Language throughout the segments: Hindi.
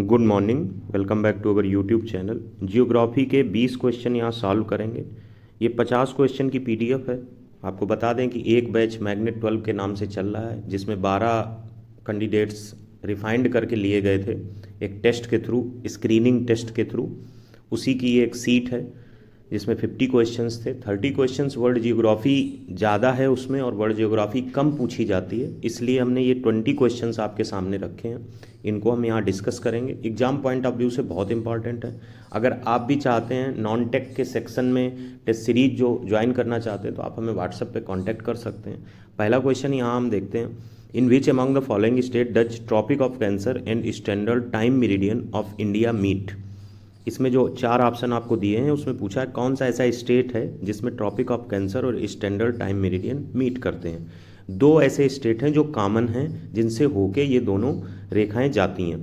Good morning. Welcome back to our YouTube channel. Geography के 20 क्वेश्चन यहाँ सॉल्व करेंगे। ये 50 क्वेश्चन की पीडीएफ है। आपको बता दें कि एक बैच मैग्नेट 12 के नाम से चल रहा है, जिसमें 12 कैंडिडेट्स रिफाइंड करके लिए गए थे एक टेस्ट के थ्रू, स्क्रीनिंग टेस्ट के थ्रू। उसी की ये एक सीट है जिसमें 50 क्वेश्चंस थे। 30 क्वेश्चंस वर्ल्ड जियोग्राफी ज़्यादा है उसमें, और वर्ल्ड जियोग्राफी कम पूछी जाती है, इसलिए हमने ये 20 क्वेश्चंस आपके सामने रखे हैं। इनको हम यहाँ डिस्कस करेंगे। एग्जाम पॉइंट ऑफ व्यू से बहुत इंपॉर्टेंट है। अगर आप भी चाहते हैं नॉन टेक के सेक्शन में टेस्ट सीरीज जो ज्वाइन करना चाहते हैं, तो आप हमें व्हाट्सएप पे कांटेक्ट कर सकते हैं। पहला क्वेश्चन यहाँ हम देखते हैं। In which among the following state does tropic of cancer and standard time meridian of India meet. इसमें जो 4 ऑप्शन आपको दिए हैं उसमें पूछा है कौन सा ऐसा स्टेट है जिसमें ट्रॉपिक ऑफ कैंसर और स्टैंडर्ड टाइम मेरिडियन मीट करते हैं। 2 ऐसे स्टेट हैं जो कॉमन हैं, जिनसे होके ये दोनों रेखाएं जाती हैं।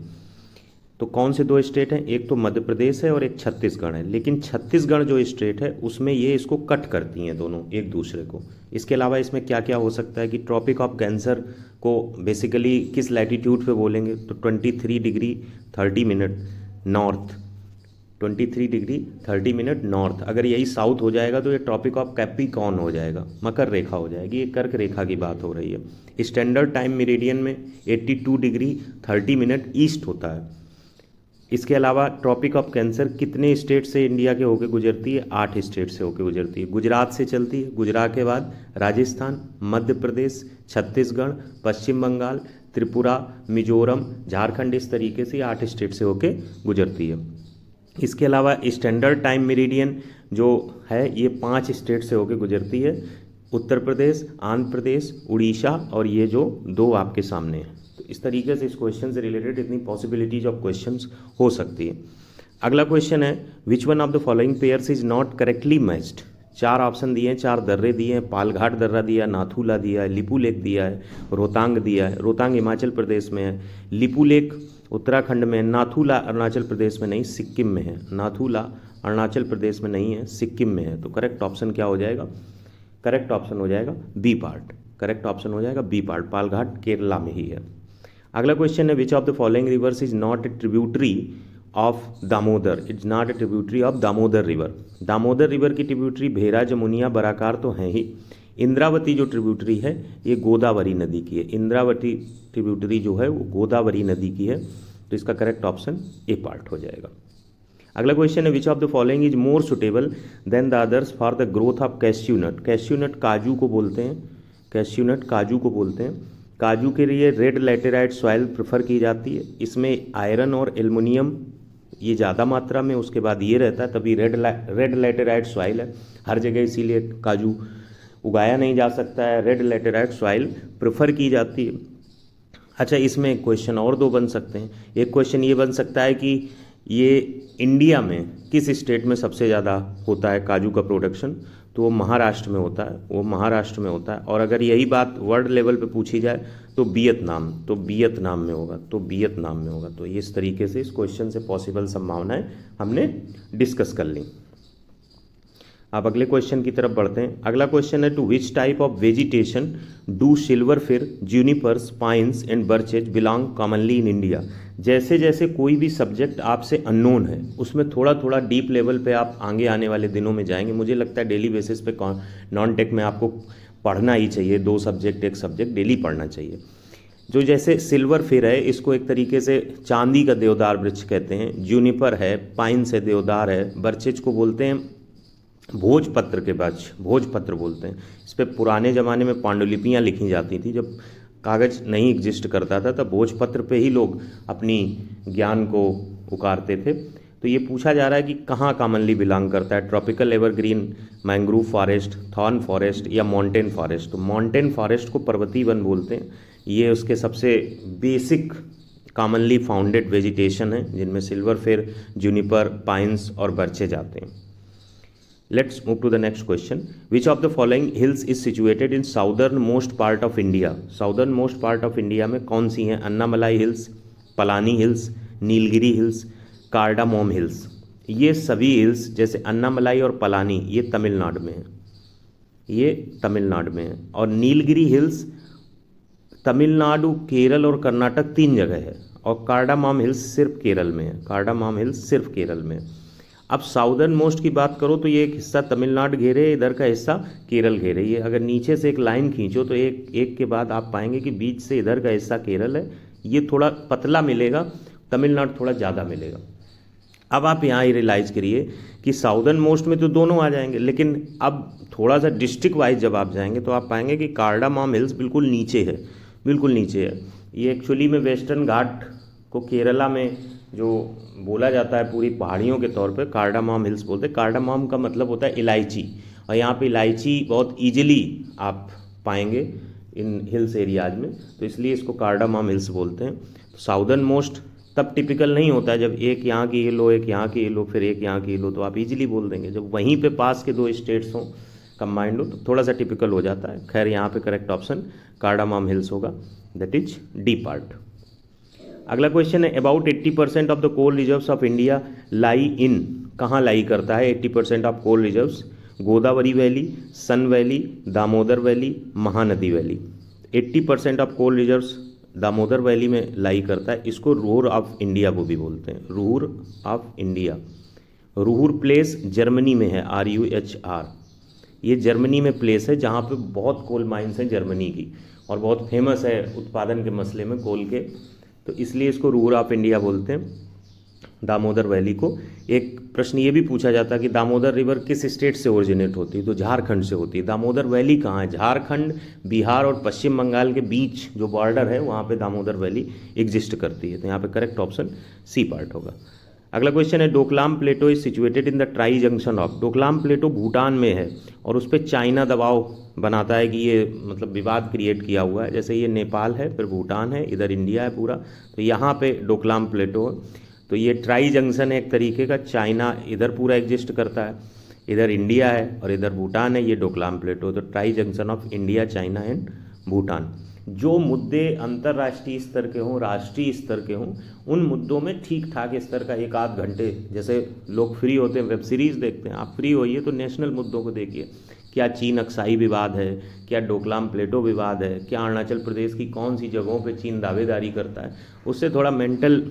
तो कौन से 2 स्टेट हैं? एक तो मध्य प्रदेश है और एक छत्तीसगढ़ है। लेकिन छत्तीसगढ़ जो स्टेट है उसमें ये इसको कट करती हैं दोनों एक दूसरे को। इसके अलावा इसमें क्या क्या हो सकता है कि ट्रॉपिक ऑफ कैंसर को बेसिकली किस लैटिट्यूड पे बोलेंगे, तो 23 degree 30 minute north, 23 degree 30 minute north. अगर यही साउथ हो जाएगा तो ये ट्रॉपिक ऑफ कैप्रिकॉर्न हो जाएगा, मकर रेखा हो जाएगी। ये कर्क रेखा की बात हो रही है। स्टैंडर्ड टाइम मेरिडियन में 82 डिग्री 30 मिनट ईस्ट होता है। इसके अलावा ट्रॉपिक ऑफ कैंसर कितने स्टेट से इंडिया के होकर गुजरती है? 8 स्टेट से होकर गुजरती है। गुजरात से चलती है, गुजरात के बाद राजस्थान, मध्य प्रदेश, छत्तीसगढ़, पश्चिम बंगाल, त्रिपुरा, मिजोरम, झारखंड, इस तरीके से 8 स्टेट से होकर गुजरती है। इसके अलावा स्टैंडर्ड टाइम मेरिडियन जो है ये 5 स्टेट से होकर गुजरती है, उत्तर प्रदेश, आंध्र प्रदेश, उड़ीसा, और ये जो 2 आपके सामने हैं। तो इस तरीके से इस क्वेश्चन से रिलेटेड इतनी पॉसिबिलिटीज ऑफ क्वेश्चंस हो सकती है। अगला क्वेश्चन है which one of the following pairs is not correctly matched. 4 option दिए हैं, 4 दर्रे दिए हैं। पालघाट दर्रा दिया, नाथूला दिया है, लिपू लेक दिया है, रोहतांग दिया है। रोहतांग हिमाचल प्रदेश में है, लिपू लेक उत्तराखंड में है, नाथूला अरुणाचल प्रदेश में नहीं सिक्किम में है। नाथूला अरुणाचल प्रदेश में नहीं है, सिक्किम में है। तो करेक्ट ऑप्शन क्या हो जाएगा? करेक्ट ऑप्शन हो जाएगा बी पार्ट। करेक्ट ऑप्शन हो जाएगा बी पार्ट। पालघाट केरला में ही है। अगला क्वेश्चन है which of the following rivers is not a tributary of Damodar. It's not a tributary of Damodar river. Damodar river की ट्रिब्यूटरी भेरा, जमुनिया, बराकार तो हैं ही। इंद्रावती जो ट्रिब्यूटरी है ये गोदावरी नदी की है। इंद्रावती ट्रिब्यूटरी जो है वो गोदावरी नदी की है। तो इसका करेक्ट ऑप्शन ए पार्ट हो जाएगा। अगला क्वेश्चन है which of the following is more suitable than the others for the growth of cashew nut. Cashew nut काजू को बोलते हैं, कैश्यू नट काजू को बोलते हैं। काजू के लिए रेड लैटेराइट सॉइल प्रेफर की जाती है। इसमें आयरन और एल्युमिनियम ये ज़्यादा मात्रा में, उसके बाद ये रहता है, तभी रेड लैटेराइट सॉइल है हर जगह, इसीलिए काजू उगाया नहीं जा सकता है। रेड लैटेराइट सॉइल प्रेफर की जाती है। अच्छा, इसमें क्वेश्चन और 2 बन सकते हैं। एक क्वेश्चन ये बन सकता है कि ये इंडिया में किस स्टेट में सबसे ज़्यादा होता है काजू का प्रोडक्शन, तो वो महाराष्ट्र में होता है, वो महाराष्ट्र में होता है। और अगर यही बात वर्ल्ड लेवल पे पूछी जाए तो वियतनाम, तो वियतनाम में होगा, तो वियतनाम में होगा। तो इस तरीके से इस क्वेश्चन से पॉसिबल संभावनाएं हमने डिस्कस कर ली। अब अगले क्वेश्चन की तरफ बढ़ते हैं। अगला क्वेश्चन है to which type of vegetation do silver fir, junipers, pines and birches belong commonly in India. जैसे जैसे कोई भी सब्जेक्ट आपसे अननोन है उसमें थोड़ा थोड़ा डीप लेवल पे आप आगे आने वाले दिनों में जाएंगे। मुझे लगता है डेली बेसिस पे नॉन टेक में आपको पढ़ना ही चाहिए। 2 सब्जेक्ट, एक सब्जेक्ट डेली पढ़ना चाहिए। जो जैसे सिल्वर फिर है, इसको एक तरीके से चांदी का देवदार वृक्ष कहते हैं। जूनिपर है, पाइन से देवदार है। बर्चेज को बोलते हैं भोजपत्र के वृक्ष, भोजपत्र बोलते हैं। इस पर पुराने ज़माने में पांडुलिपियाँ लिखी जाती थी। जब कागज़ नहीं एग्जिस्ट करता था तब भोजपत्र पे ही लोग अपनी ज्ञान को उकारते थे। तो ये पूछा जा रहा है कि कहाँ कॉमनली बिलोंग करता है, tropical evergreen, mangrove forest, thorn forest या माउंटेन फॉरेस्ट। तो माउंटेन फॉरेस्ट को पर्वतीय वन बोलते हैं। ये उसके सबसे बेसिक कॉमनली फाउंडेड वेजिटेशन है, जिनमें सिल्वर फिर, जूनिपर, पाइन्स और बर्चेज आते हैं। Let's move to the next question. Which of the following hills is situated in southern most part of India. Southern most part of India में कौन सी हैं? Annamalai hills, Palani hills, Nilgiri hills, cardamom hills. ये सभी हिल्स जैसे अन्नामलाई और पलानी ये तमिलनाडु में है, ये तमिलनाडु में है। और नीलगिरी हिल्स तमिलनाडु, केरल और कर्नाटक 3 जगह है। और कार्डामम हिल्स सिर्फ केरल में है, कार्डामम हिल्स सिर्फ केरल में है। अब साउदर्न मोस्ट की बात करो तो ये एक हिस्सा तमिलनाडु घेरे, इधर का हिस्सा केरल घेरे। ये अगर नीचे से एक लाइन खींचो तो एक के बाद आप पाएंगे कि बीच से इधर का हिस्सा केरल है, ये थोड़ा पतला मिलेगा, तमिलनाडु थोड़ा ज़्यादा मिलेगा। अब आप यहाँ ही रियलाइज़ करिए कि साउदर्न मोस्ट में तो दोनों आ जाएंगे, लेकिन अब थोड़ा सा डिस्ट्रिक्ट वाइज जब आप जाएंगे तो आप पाएंगे कि कार्डामम हिल्स बिल्कुल नीचे है, बिल्कुल नीचे है। ये एक्चुअली में वेस्टर्न घाट को केरला में जो बोला जाता है पूरी पहाड़ियों के तौर पे कार्डामम हिल्स बोलते हैं। कार्डामम का मतलब होता है इलायची, और यहाँ पे इलायची बहुत ईजिली आप पाएंगे इन हिल्स एरियाज में, तो इसलिए इसको कार्डामम हिल्स बोलते हैं। तो साउदर्न मोस्ट तब टिपिकल नहीं होता है जब एक यहाँ की हिल हो, एक यहाँ की हिल हो, फिर एक यहाँ की हिल हो, तो आप इजीली बोल देंगे। जब वहीं पे पास के दो स्टेट्स हों, कंबाइंड हो, तो थोड़ा सा टिपिकल हो जाता है। खैर यहाँ पे करेक्ट ऑप्शन कार्डामम हिल्स होगा, दैट इज डी पार्ट। अगला क्वेश्चन है about 80% of the coal reserves of India lie in, कहाँ लाई करता है 80% of coal reserves? Godavari valley, Son valley, Damodar valley, Mahanadi valley. 80% of coal reserves Damodar valley में लाई करता है। इसको रूर ऑफ इंडिया को भी बोलते हैं, Ruhr of India. Ruhr place Germany में है, RUHR। ये जर्मनी में प्लेस है जहाँ पे बहुत कोल माइंस हैं जर्मनी की, और बहुत फेमस है उत्पादन के मसले में कोल के, तो इसलिए इसको रूर ऑफ इंडिया बोलते हैं दामोदर वैली को। एक प्रश्न ये भी पूछा जाता है कि दामोदर रिवर किस स्टेट से ओरिजिनेट होती है, तो झारखंड से होती है। दामोदर वैली कहाँ है? झारखंड, बिहार और पश्चिम बंगाल के बीच जो बॉर्डर है वहाँ पे दामोदर वैली एग्जिस्ट करती है, तो यहाँ पे करेक्ट ऑप्शन सी पार्ट होगा। अगला क्वेश्चन है Doklam plateau is situated in the tri junction of. Doklam plateau Bhutan में है और उस पर चाइना दबाव बनाता है कि ये मतलब विवाद क्रिएट किया हुआ है। जैसे ये नेपाल है, फिर भूटान है, इधर इंडिया है पूरा, तो यहाँ पे डोकलाम प्लेटो है। तो ये ट्राई जंक्शन है एक तरीके का, चाइना इधर पूरा एग्जिस्ट करता है, इधर इंडिया है और इधर भूटान है, ये डोकलाम प्लेटो। तो try junction of India, China and Bhutan. जो मुद्दे अंतर्राष्ट्रीय स्तर के हों, राष्ट्रीय स्तर के हों, उन मुद्दों में ठीक ठाक स्तर का एक आध घंटे, जैसे लोग फ्री होते हैं वेब सीरीज़ देखते हैं, आप फ्री होइए तो नेशनल मुद्दों को देखिए। क्या चीन अक्साई विवाद है, क्या डोकलाम प्लेटो विवाद है, क्या अरुणाचल प्रदेश की कौन सी जगहों पे चीन दावेदारी करता है, उससे थोड़ा मेंटल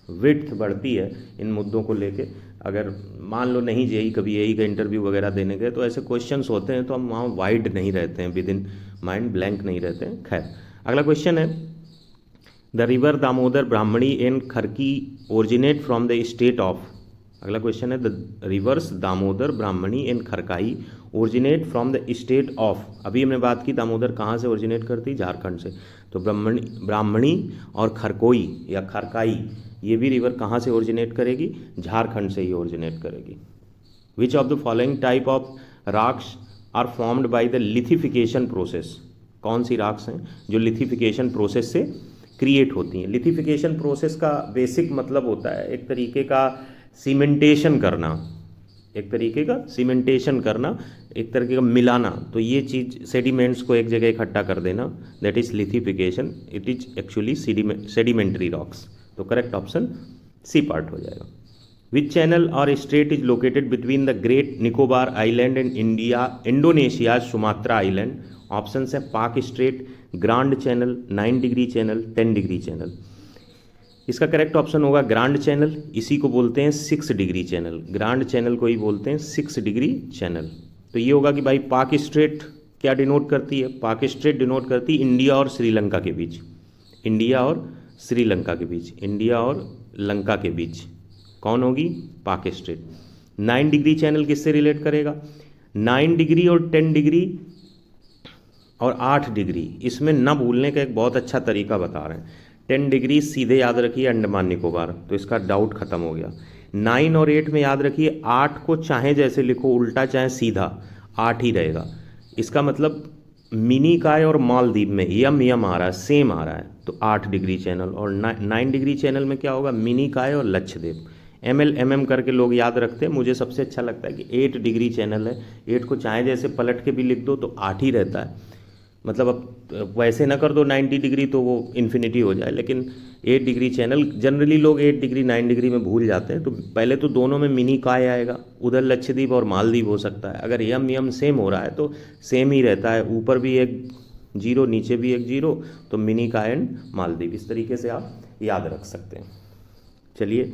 विड्थ बढ़ती है इन मुद्दों को लेके। अगर मान लो नहीं जेई कभी यही का इंटरव्यू वगैरह देने गए तो ऐसे क्वेश्चंस होते हैं तो हम वहाँ वाइड नहीं रहते हैं, विद इन माइंड ब्लैंक नहीं रहते हैं। खैर अगला क्वेश्चन है the river Damodar Brahmani and Kharkai originate from the state of. अगला क्वेश्चन है the rivers Damodar Brahmani and Kharkai originate from the state of. अभी हमने बात की दामोदर कहाँ से ओरिजिनेट करती, झारखंड से, तो ब्राह्मणी और खरकोई या खरकाई ये भी रिवर कहाँ से ओरिजिनेट करेगी, झारखंड से ही ओरिजिनेट करेगी। Which of the following type of rocks are formed by the lithification process. कौन सी रॉक्स हैं जो लिथिफिकेशन प्रोसेस से क्रिएट होती हैं? लिथिफिकेशन प्रोसेस का बेसिक मतलब होता है एक तरीके का सीमेंटेशन करना, एक तरीके का सीमेंटेशन करना, एक तरीके का मिलाना। तो ये चीज़ सेडिमेंट्स को एक जगह इकट्ठा कर देना, that is lithification. It is actually sedimentary rocks. तो करेक्ट ऑप्शन सी पार्ट हो जाएगा। विच चैनल और straight is located between the great Nicobar island and Indonesia Sumatra island? Option है पाक straight, grand channel, 9 degree channel, 10 degree channel. इसका करेक्ट ऑप्शन होगा ग्रांड चैनल। इसी को बोलते हैं 6 डिग्री चैनल, ग्रांड चैनल को ही बोलते हैं 6 डिग्री चैनल। तो ये होगा कि भाई पाक स्ट्रेट क्या डिनोट करती है? पाक स्ट्रेट डिनोट करती है इंडिया और श्रीलंका के बीच, इंडिया और श्रीलंका के बीच, इंडिया और लंका के बीच कौन होगी? पाक स्ट्रेट। 9 डिग्री चैनल किससे रिलेट करेगा? 9 डिग्री और 10 डिग्री और 8 डिग्री, इसमें ना भूलने का एक बहुत अच्छा तरीका बता रहे हैं। 10 डिग्री सीधे याद रखिए अंडमान निकोबार, तो इसका डाउट खत्म हो गया। 9 और 8 में याद रखिए 8 को चाहे जैसे लिखो, उल्टा चाहे सीधा, 8 ही रहेगा। इसका मतलब मिनी काय और मालदीव में यम आ रहा है, सेम आ रहा है, तो 8 डिग्री चैनल। और 9 डिग्री चैनल में क्या होगा? मिनी काय और लक्षद्वीप। MM करके लोग याद रखते हैं, मुझे सबसे अच्छा लगता है कि 8 डिग्री चैनल है। 8 को चाहे जैसे पलट के भी लिख दो तो 8 ही रहता है। मतलब अब वैसे ना कर दो 90 डिग्री तो वो इन्फिनिटी हो जाए, लेकिन 8 डिग्री चैनल जनरली लोग 8 डिग्री 9 डिग्री में भूल जाते हैं। तो पहले तो दोनों में मिनी काय आएगा, उधर लक्षद्वीप और मालदीव हो सकता है। अगर यम सेम हो रहा है तो सेम ही रहता है, ऊपर भी एक जीरो, नीचे भी एक जीरो, तो मिनी का एंड मालदीव। इस तरीके से आप याद रख सकते हैं। चलिए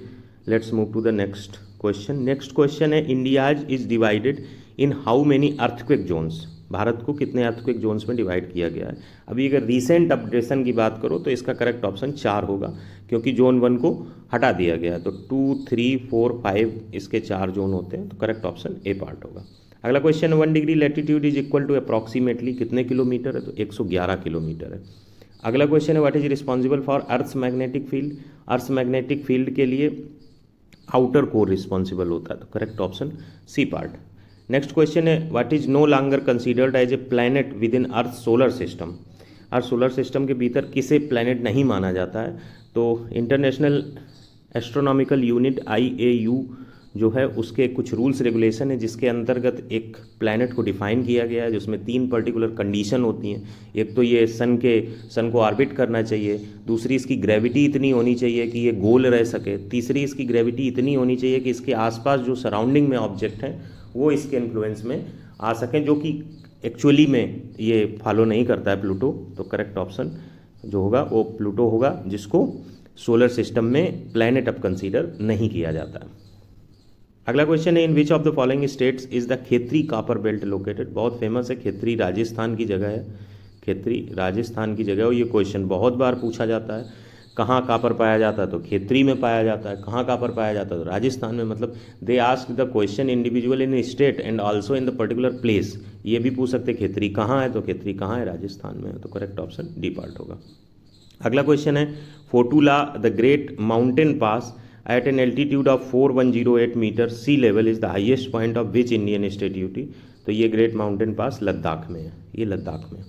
let's move to the next question. Next question है, India's is divided in how many earthquake zones. Bharat को कितने अर्थक्वेक जोन्स में डिवाइड किया गया है। अभी अगर रीसेंट अपडेशन की बात करो तो इसका करेक्ट ऑप्शन 4 होगा, क्योंकि जोन 1 को हटा दिया गया है। तो 2, 3, 4, 5 इसके 4 जोन होते हैं, तो करेक्ट ऑप्शन ए पार्ट होगा। अगला question, 1 degree latitude is equal to approximately कितने किलोमीटर है, तो 111 किलोमीटर है। अगला क्वेश्चन है, what is responsible for earth's magnetic field. Earth's magnetic field के लिए आउटर कोर रिस्पॉन्सिबल होता है, तो correct option C part. Next question है, what is no longer considered as a planet within earth solar system. Earth solar system के भीतर किसे प्लैनेट नहीं माना जाता है, तो इंटरनेशनल एस्ट्रोनॉमिकल यूनिट IAU जो है उसके कुछ रूल्स रेगुलेशन है, जिसके अंतर्गत एक प्लैनेट को डिफाइन किया गया है, जिसमें 3 पर्टिकुलर कंडीशन होती हैं। एक तो ये सन को ऑर्बिट करना चाहिए, दूसरी इसकी ग्रेविटी इतनी होनी चाहिए कि ये गोल रह सके, तीसरी इसकी ग्रेविटी इतनी होनी चाहिए कि इसके आसपास जो सराउंडिंग में ऑब्जेक्ट हैं वो इसके इन्फ्लुएंस में आ सकें, जो कि एक्चुअली में ये फॉलो नहीं करता है प्लूटो। तो करेक्ट ऑप्शन जो होगा वो प्लूटो होगा, जिसको सोलर सिस्टम में प्लैनेट अब कंसीडर नहीं किया जाता। अगला क्वेश्चन है, in which of the following states is the Khetri copper belt located. बहुत फेमस है, खेतरी राजस्थान की जगह है, खेतरी राजस्थान की जगह है। और ये क्वेश्चन बहुत बार पूछा जाता है, कहाँ कॉपर पाया जाता है, तो खेतरी में पाया जाता है। कहाँ कॉपर पाया जाता है, तो राजस्थान में। मतलब they ask the question individual in state and also in the particular place. ये भी पूछ सकते खेतरी कहाँ है, तो खेतरी कहाँ है, राजस्थान में है। तो करेक्ट ऑप्शन डी पार्ट होगा। अगला क्वेश्चन है, Fotu La the great mountain pass at an altitude of 4108 metre sea level is the highest point of which Indian state UT. तो ये ग्रेट माउंटेन पास लद्दाख में है, ये लद्दाख में।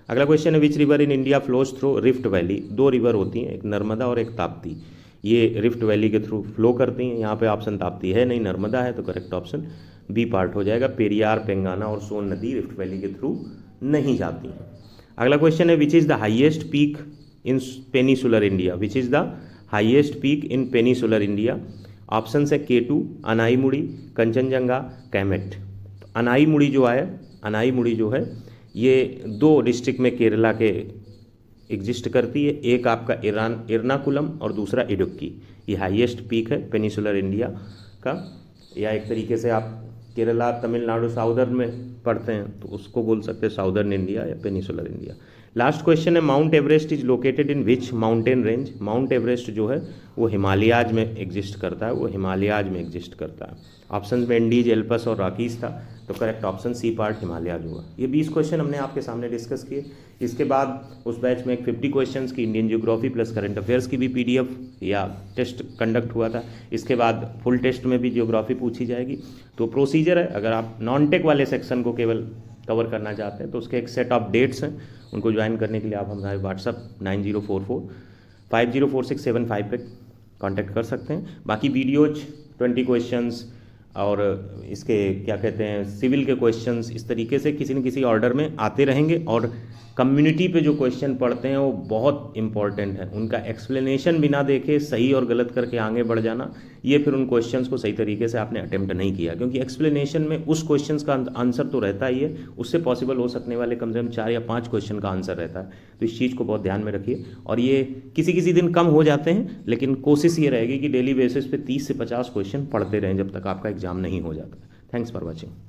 अगला क्वेश्चन है, which river in India flows through rift valley. 2 river होती हैं, एक नर्मदा और एक ताप्ती। ये रिफ्ट वैली के थ्रू फ्लो करती हैं। यहाँ पे ऑप्शन ताप्ती है नहीं, नर्मदा है, तो करेक्ट ऑप्शन बी पार्ट हो जाएगा। पेरियार, पेंगाना और सोन नदी रिफ्ट वैली के थ्रू नहीं जाती हैं। अगला क्वेश्चन है, which is the highest peak in peninsular India. Which is the highest peak in peninsular India. Option है K2, अनाईमुड़ी, कंचनजंगा, कैमेट। अनाईमुड़ी जो है ये 2 डिस्ट्रिक्ट में केरला के एग्जिस्ट करती है। एक आपका एर्नाकुलम और दूसरा इडुक्की। ये हाईएस्ट पीक है पेनिसुलर इंडिया का, या एक तरीके से आप केरला तमिलनाडु साउदर्न में पढ़ते हैं तो उसको बोल सकते हैं साउदर्न इंडिया या पेनिसुलर इंडिया। लास्ट क्वेश्चन है, mount Everest is located in which mountain range. Mount Everest जो है वो हिमालयाज में एग्जिस्ट करता है, वो हिमालयाज में एग्जिस्ट करता है। ऑप्शन में एंडीज, एल्पस और रॉकीज था, तो correct option C part Himalayas हुआ। ये 20 क्वेश्चन हमने आपके सामने डिस्कस किए। इसके बाद उस बैच में एक 50 क्वेश्चन की Indian geography plus current affairs की भी PDF या टेस्ट कंडक्ट हुआ था। इसके बाद फुल टेस्ट में भी जियोग्राफी पूछी जाएगी। तो प्रोसीजर है, अगर आप नॉन टेक वाले सेक्शन को केवल कवर करना चाहते हैं तो उसके एक सेट ऑफ डेट्स हैं, उनको ज्वाइन करने के लिए आप हमारे व्हाट्सअप 9044504675 पे कांटेक्ट कर सकते हैं। बाकी वीडियोज 20 क्वेश्चंस और इसके क्या कहते हैं सिविल के क्वेश्चंस इस तरीके से किसी न किसी ऑर्डर में आते रहेंगे। और कम्युनिटी पे जो क्वेश्चन पढ़ते हैं वो बहुत इंपॉर्टेंट है, उनका एक्सप्लेनेशन बिना देखे सही और गलत करके आगे बढ़ जाना, ये फिर उन क्वेश्चंस को सही तरीके से आपने अटेम्प्ट नहीं किया, क्योंकि एक्सप्लेनेशन में उस क्वेश्चंस का आंसर तो रहता ही है, उससे पॉसिबल हो सकने वाले कम से कम 4 या 5 क्वेश्चन का आंसर रहता है। तो इस चीज़ को बहुत ध्यान में रखिए। और ये किसी किसी दिन कम हो जाते हैं, लेकिन कोशिश ये रहेगी कि डेली बेसिस पे 30 से 50 क्वेश्चन पढ़ते रहें जब तक आपका एग्जाम नहीं हो जाता। Thanks for watching.